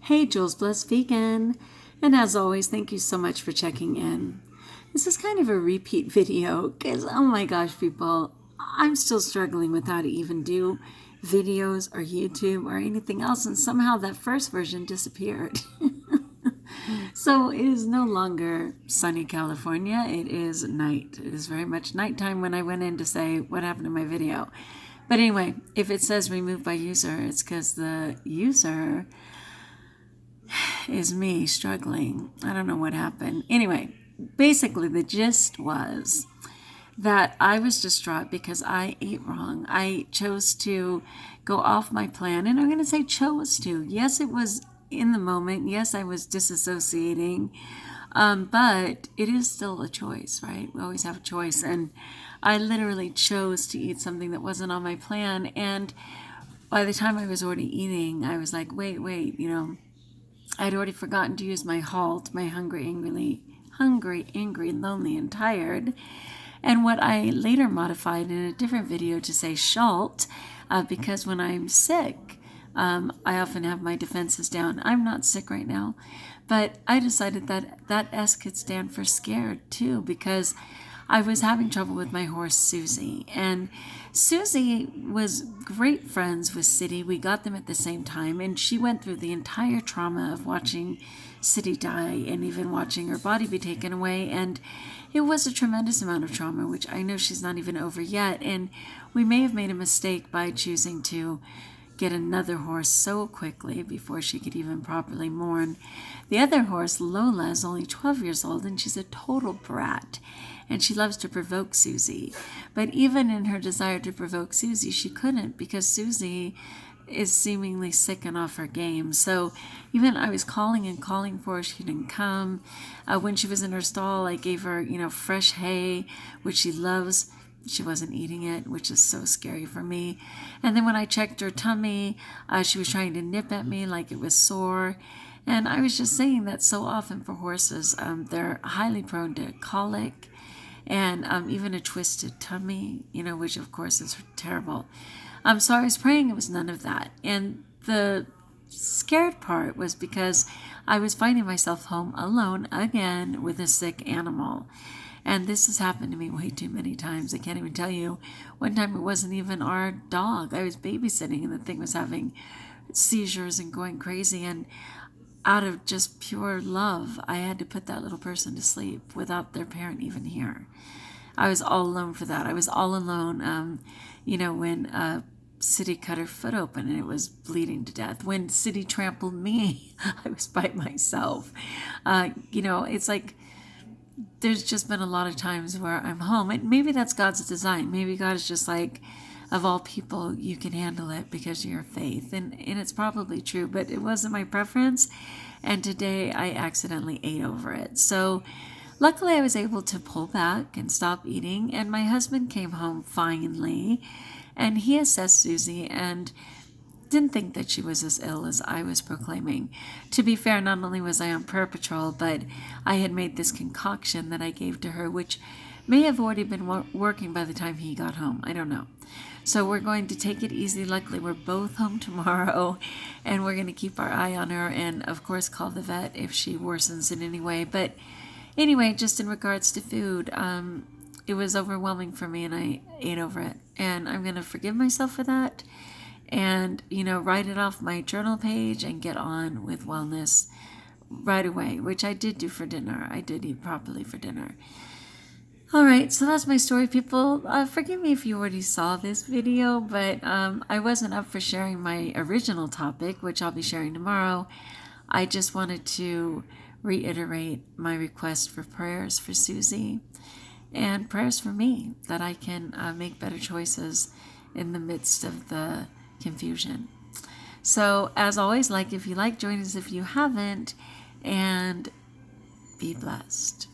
Hey, Jules Bless Vegan, and as always, thank you so much for checking in. This is kind of a repeat video because, oh my gosh, people, I'm still struggling with how to even do videos or YouTube or anything else, and somehow that first version disappeared. So it is no longer sunny California, it is night. It is very much nighttime when I went in to say what happened to my video. But anyway, if it says removed by user, it's because the user is me struggling. I don't know what happened. Anyway, basically the gist was that I was distraught because I ate wrong. I chose to go off my plan, and I'm going to say chose to. Yes, it was in the moment. Yes, I was disassociating, but it is still a choice, right? We always have a choice, and I literally chose to eat something that wasn't on my plan, and by the time I was already eating, I was like, wait, I'd already forgotten to use my HALT, my hungry, angry, lonely, and tired. And what I later modified in a different video to say SHALT, because when I'm sick, I often have my defenses down. I'm not sick right now, but I decided that S could stand for scared too, because I was having trouble with my horse, Susie. And Susie was great friends with City. We got them at the same time, and she went through the entire trauma of watching City die and even watching her body be taken away. And it was a tremendous amount of trauma, which I know she's not even over yet. And we may have made a mistake by choosing to get another horse so quickly before she could even properly mourn. The other horse, Lola, is only 12 years old, and she's a total brat. And she loves to provoke Susie. But even in her desire to provoke Susie, she couldn't, because Susie is seemingly sick and off her game. So even I was calling and calling for her, she didn't come. When she was in her stall, I gave her, fresh hay, which she loves. She wasn't eating it, which is so scary for me. And then when I checked her tummy, she was trying to nip at me like it was sore. And I was just saying that so often for horses, they're highly prone to colic and even a twisted tummy, which of course is terrible. So I was praying it was none of that. And the scared part was because I was finding myself home alone again with a sick animal. And this has happened to me way too many times. I can't even tell you. One time it wasn't even our dog. I was babysitting, and the thing was having seizures and going crazy. And out of just pure love, I had to put that little person to sleep without their parent even here. I was all alone for that. I was all alone, when City cut her foot open and it was bleeding to death. When City trampled me, I was by myself. It's like there's just been a lot of times where I'm home, and maybe that's God's design. Maybe God is just like, of all people, you can handle it because of your faith. And it's probably true, but it wasn't my preference. And today I accidentally ate over it. So luckily I was able to pull back and stop eating. And my husband came home finally, and he assessed Susie and didn't think that she was as ill as I was proclaiming. To be fair, not only was I on prayer patrol, but I had made this concoction that I gave to her, which may have already been working by the time he got home. I don't know. So we're going to take it easy. Luckily, we're both home tomorrow, and we're going to keep our eye on her and, of course, call the vet if she worsens in any way. But anyway, just in regards to food, it was overwhelming for me, and I ate over it. And I'm going to forgive myself for that and, write it off my journal page and get on with wellness right away, which I did do for dinner. I did eat properly for dinner. All right, so that's my story, people. Forgive me if you already saw this video, but I wasn't up for sharing my original topic, which I'll be sharing tomorrow. I just wanted to reiterate my request for prayers for Susie and prayers for me, that I can make better choices in the midst of the confusion. So, as always, like if you like, join us if you haven't, and be blessed.